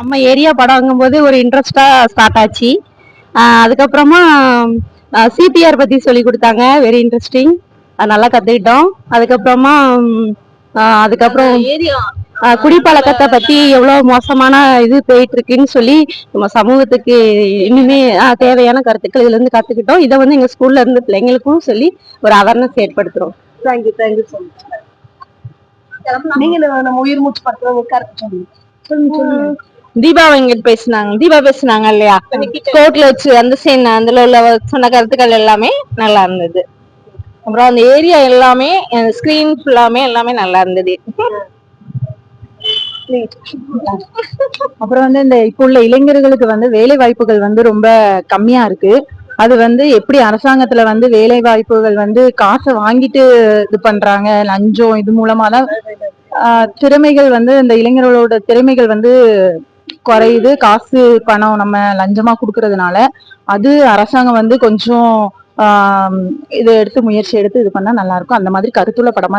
நம்ம ஏரியா படங்கும்போது ஒரு இன்ட்ரெஸ்டா ஸ்டார்ட் ஆச்சு. அதுக்கப்புறமா சிபிஆர் பத்தி சொல்லி கொடுத்தாங்க, வெரி இன்ட்ரெஸ்டிங். அது நல்லா கத்துக்கிட்டோம். அதுக்கப்புறமா அதுக்கப்புறம் குடிப்பழக்கத்தை பத்தி எவ்வளவு மோசமான இது போயிட்டு இருக்குன்னு சொல்லி நம்ம சமூகத்துக்கு இனிமே தேவையான கருத்துக்கள் இதுல இருந்து கத்துக்கிட்டோம். இதை வந்து எங்க ஸ்கூல்ல இருந்து பிள்ளைங்களுக்கும் சொல்லி ஒரு அவேர்னஸ் ஏற்படுத்துறோம். Thank you so much. நீங்க நம்ம உயிர் மூச்சு பண்ற கருத்து சொல்லுங்க. தீபா பேசினாங்க இல்லையா, கோர்ட்ல வச்சு அந்த சீன், அதுல உள்ள சொன்ன கருத்துக்கள் எல்லாமே நல்லா இருந்தது. அப்புறம் அந்த ஏரியா எல்லாமே ஸ்கிரீன் ஃபுல்லாமே எல்லாமே நல்லா இருந்தது. அப்புறம் இந்த இப்ப உள்ள இளைஞர்களுக்கு வேலை வாய்ப்புகள் ரொம்ப கம்மியா இருக்கு. அது எப்படி அரசாங்கத்துல வேலை வாய்ப்புகள் காசை வாங்கிட்டு இது பண்றாங்க, லஞ்சம் இது மூலமாதான் திறமைகள் இந்த இளைஞர்களோட திறமைகள் குறையுது. காசு பணம் நம்ம லஞ்சமா குடுக்கறதுனால அது அரசாங்கம் கொஞ்சம் இது எடுத்து முயற்சி எடுத்து இது பண்ணா நல்லா இருக்கும். அந்த மாதிரி கருத்துள்ள படமா